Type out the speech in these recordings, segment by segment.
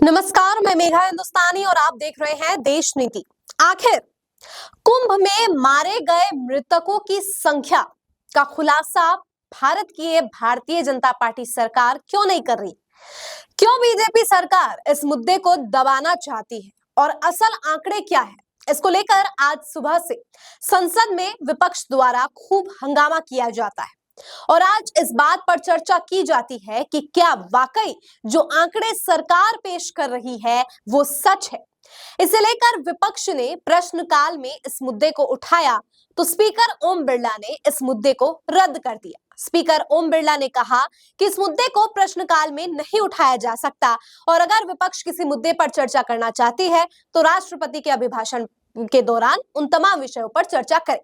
नमस्कार, मैं मेघा हिंदुस्तानी और आप देख रहे हैं देश नीति। आखिर कुंभ में मारे गए मृतकों की संख्या का खुलासा भारतीय जनता पार्टी सरकार क्यों नहीं कर रही? क्यों बीजेपी सरकार इस मुद्दे को दबाना चाहती है और असल आंकड़े क्या है? इसको लेकर आज सुबह से संसद में विपक्ष द्वारा खूब हंगामा किया जाता है और आज इस बात पर चर्चा की जाती है कि क्या वाकई जो आंकड़े सरकार पेश कर रही है वो सच है। इसे लेकर विपक्ष ने प्रश्नकाल में इस मुद्दे को उठाया तो स्पीकर ओम बिरला ने इस मुद्दे को रद्द कर दिया। स्पीकर ओम बिरला ने कहा कि इस मुद्दे को प्रश्नकाल में नहीं उठाया जा सकता और अगर विपक्ष किसी मुद्दे पर चर्चा करना चाहती है तो राष्ट्रपति के अभिभाषण के दौरान उन तमाम विषयों पर चर्चा करे।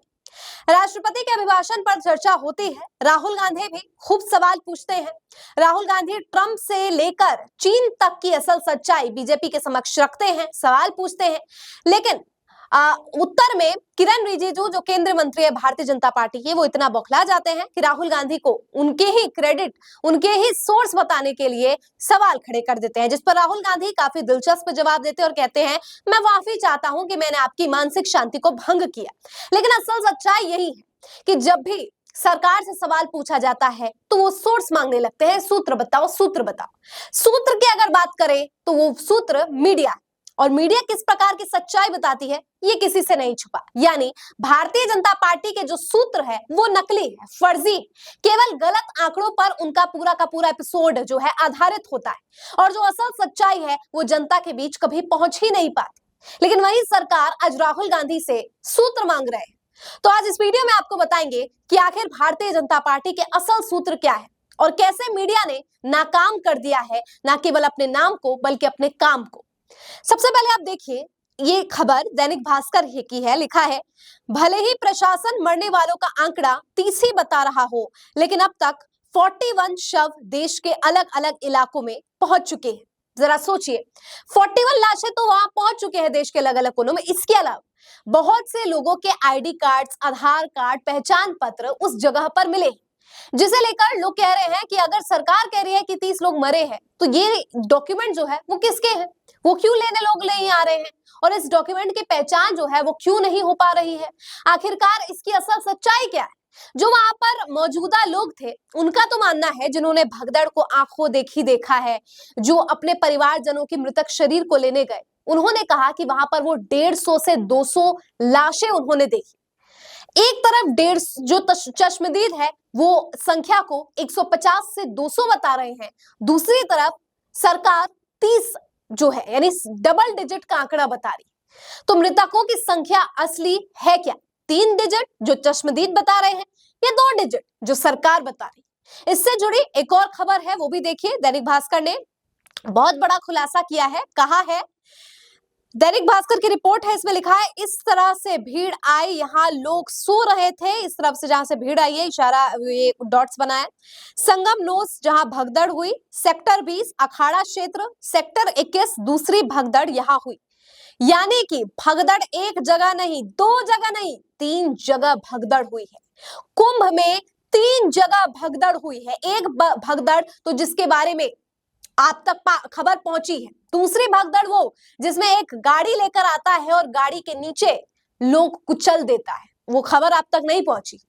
राष्ट्रपति के अभिभाषण पर चर्चा होती है। राहुल गांधी भी खूब सवाल पूछते हैं। राहुल गांधी ट्रंप से लेकर चीन तक की असल सच्चाई बीजेपी के समक्ष रखते हैं, सवाल पूछते हैं, लेकिन उत्तर में किरण रिजिजू जो केंद्रीय मंत्री है भारतीय जनता पार्टी के, वो इतना बौखला जाते हैं कि राहुल गांधी को उनके ही क्रेडिट, उनके ही सोर्स बताने के लिए सवाल खड़े कर देते हैं, जिस पर राहुल गांधी काफी दिलचस्प जवाब देते हैं और कहते हैं, मैं माफी चाहता हूं कि मैंने आपकी मानसिक शांति को भंग किया। लेकिन असल सच्चाई यही है कि जब भी सरकार से सवाल पूछा जाता है तो वो सोर्स मांगने लगते हैं, सूत्र बताओ, सूत्र बताओ। सूत्र की अगर बात करें तो वो सूत्र मीडिया, और मीडिया किस प्रकार की सच्चाई बताती है ये किसी से नहीं छुपा। यानी भारतीय जनता पार्टी के जो सूत्र है वो नकली है, फर्जी, केवल गलत आंकड़ों पर उनका पूरा का पूरा एपिसोड जो है आधारित होता है और जो असल सच्चाई है वो जनता के बीच कभी पहुंच ही नहीं पाती। लेकिन वही सरकार आज राहुल गांधी से सूत्र मांग रहे हैं। तो आज इस वीडियो में आपको बताएंगे कि आखिर भारतीय जनता पार्टी के असल सूत्र क्या है और कैसे मीडिया ने नाकाम कर दिया है न केवल अपने नाम को बल्कि अपने काम को। सबसे पहले आप देखिए, ये खबर दैनिक भास्कर की है। लिखा है, भले ही प्रशासन मरने वालों का आंकड़ा 30 ही बता रहा हो, लेकिन अब तक 41 शव देश के अलग अलग इलाकों में पहुंच चुके हैं। जरा सोचिए, 41 लाशें तो वहां पहुंच चुके हैं देश के अलग अलग कोनों में। इसके अलावा बहुत से लोगों के आईडी कार्ड्स, आधार कार्ड, पहचान पत्र उस जगह पर मिले, जिसे लेकर लोग कह रहे हैं कि अगर सरकार कह रही है कि 30 लोग मरे हैं तो ये डॉक्यूमेंट जो है वो किसके हैं, वो क्यों लेने लोग नहीं आ रहे हैं और इस डॉक्यूमेंट की पहचान जो है वो क्यों नहीं हो पा रही है। आखिरकार इसकी असल सच्चाई क्या है? जो वहां पर मौजूदा लोग थे उनका तो मानना है, जिन्होंने भगदड़ को आंखों देखी देखा है, जो अपने परिवारजनों के मृतक शरीर को लेने गए, उन्होंने कहा कि वहां पर वो 150 से 200 लाशें उन्होंने देखी। एक तरफ 150 जो चश्मदीद है वो संख्या को 150 से 200 बता रहे हैं, दूसरी तरफ सरकार 30 जो है यानी डबल डिजिट का आंकड़ा बता रही। तो मृतकों की संख्या असली है क्या? 3 डिजिट जो चश्मदीद बता रहे हैं या 2 डिजिट जो सरकार बता रही? इससे जुड़ी एक और खबर है, वो भी देखिए। दैनिक भास्कर ने बहुत बड़ा खुलासा किया है। कहा है, दैनिक भास्कर की रिपोर्ट है, इसमें लिखा है, इस तरह से भीड़ आई, यहाँ लोग सो रहे थे, इस तरफ से जहां से भीड़ आई है, इशारा ये डॉट्स बनाया। संगम नोस जहां भगदड़ हुई, सेक्टर 20 अखाड़ा क्षेत्र, सेक्टर 21 दूसरी भगदड़ यहां हुई। यानी कि भगदड़ एक जगह नहीं, 2 जगह नहीं, 3 जगह भगदड़ हुई है। कुंभ में 3 जगह भगदड़ हुई है। एक भगदड़ तो जिसके बारे में आप तक खबर पहुंची है, दूसरी भगदड़ वो जिसमें एक गाड़ी लेकर आता है और गाड़ी के नीचे लोग कुचल देता है, वो खबर आप तक नहीं पहुंची।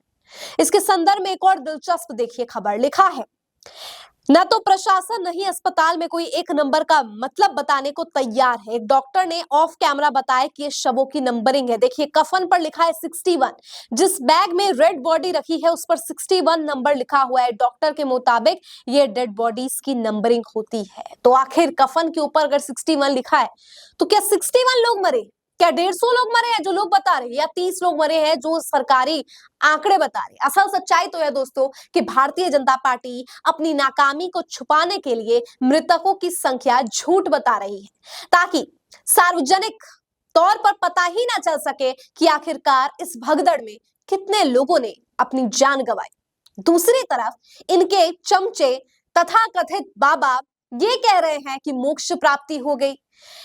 इसके संदर्भ में एक और दिलचस्प देखिए खबर। लिखा है, न तो प्रशासन नहीं अस्पताल में कोई एक नंबर का मतलब बताने को तैयार है। एक डॉक्टर ने ऑफ कैमरा बताया कि ये शवों की नंबरिंग है। देखिए, कफन पर लिखा है 61, जिस बैग में रेड बॉडी रखी है उस पर 61 नंबर लिखा हुआ है। डॉक्टर के मुताबिक ये डेड बॉडीज की नंबरिंग होती है। तो आखिर कफन के ऊपर अगर 61 लिखा है तो क्या 61 लोग मरे? क्या 150 लोग मरे हैं जो लोग बता रहे हैं, या 30 लोग मरे हैं जो सरकारी आंकड़े बता रहे हैं? असल सच्चाई तो है दोस्तों कि भारतीय जनता पार्टी अपनी नाकामी को छुपाने के लिए मृतकों की संख्या झूठ बता रही है, ताकि सार्वजनिक तौर पर पता ही ना चल सके कि आखिरकार इस भगदड़ में कितने लोगों ने अपनी जान गंवाई। दूसरी तरफ इनके चमचे तथा कथित बाबा ये कह रहे हैं कि मोक्ष प्राप्ति हो गई।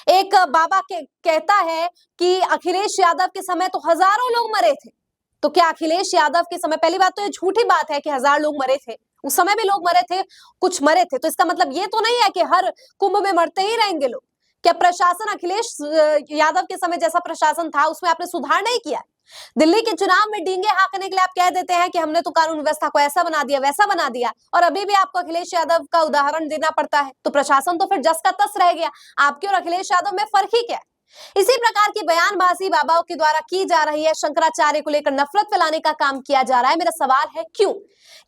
एक बाबा कहता है कि अखिलेश यादव के समय तो हजारों लोग मरे थे। तो क्या अखिलेश यादव के समय, पहली बात तो ये झूठी बात है कि 1000 लोग मरे थे, उस समय भी लोग मरे थे, कुछ मरे थे, तो इसका मतलब ये तो नहीं है कि हर कुंभ में मरते ही रहेंगे लोग। क्या प्रशासन अखिलेश यादव के समय जैसा प्रशासन था उसमें आपने सुधार नहीं किया? दिल्ली के चुनाव में डींगे हाँकने के लिए आप कह देते हैं कि हमने तो कानून व्यवस्था को ऐसा बना दिया वैसा बना दिया, और अभी भी आपको अखिलेश यादव का उदाहरण देना पड़ता है। तो प्रशासन तो फिर जस का तस रह गया, आपके और अखिलेश यादव में फर्क ही क्या है? इसी प्रकार की बयानबाजी बाबाओं के द्वारा की जा रही है, शंकराचार्य को लेकर नफरत फैलाने का काम किया जा रहा है। मेरा सवाल है क्यों?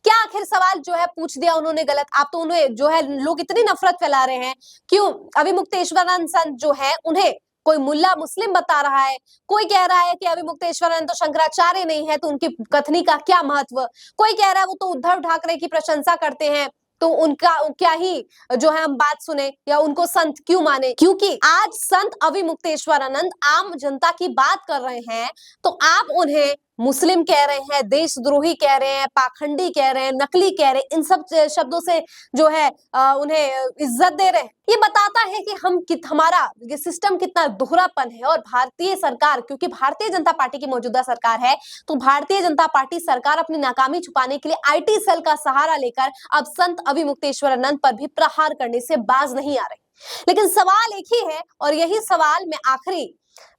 क्या आखिर सवाल जो है पूछ दिया उन्होंने गलत? आप तो उन्हें जो है लोग इतनी नफरत फैला रहे हैं, क्यों? अभिमुक्तेश्वरानंद संत जो है उन्हें कोई मुल्ला मुस्लिम बता रहा है, कोई कह रहा है कि अभिमुक्तेश्वरानंद तो शंकराचार्य नहीं है तो उनकी कथनी का क्या महत्व, कोई कह रहा है वो तो उद्धव ठाकरे की प्रशंसा करते हैं तो उनका क्या ही जो है हम बात सुने या उनको संत क्यों माने? क्योंकि आज संत अभिमुक्तेश्वरानंद आम जनता की बात कर रहे हैं तो आप उन्हें मुस्लिम कह रहे हैं, देशद्रोही कह रहे हैं, पाखंडी कह रहे हैं, नकली कह रहे हैं, इन सब शब्दों से जो है उन्हें इज्जत दे रहे हैं। ये बताता है कि हमारा ये सिस्टम कितना दोहरापन है। और भारतीय सरकार, क्योंकि भारतीय जनता पार्टी की मौजूदा सरकार है, तो भारतीय जनता पार्टी सरकार अपनी नाकामी छुपाने के लिए आईटी सेल का सहारा लेकर अब संत अभिमुक्तेश्वरानंद पर भी प्रहार करने से बाज नहीं आ रही। लेकिन सवाल एक ही है, और यही सवाल मैं आखिरी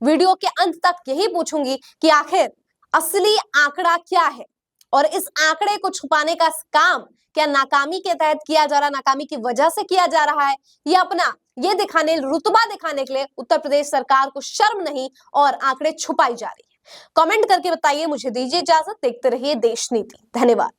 वीडियो के अंत तक यही पूछूंगी कि आखिर असली आंकड़ा क्या है, और इस आंकड़े को छुपाने का काम क्या नाकामी के तहत किया जा रहा है, नाकामी की वजह से किया जा रहा है, या अपना ये दिखाने, रुतबा दिखाने के लिए उत्तर प्रदेश सरकार को शर्म नहीं और आंकड़े छुपाई जा रही है? कमेंट करके बताइए। मुझे दीजिए इजाजत, देखते रहिए देश नीति। धन्यवाद।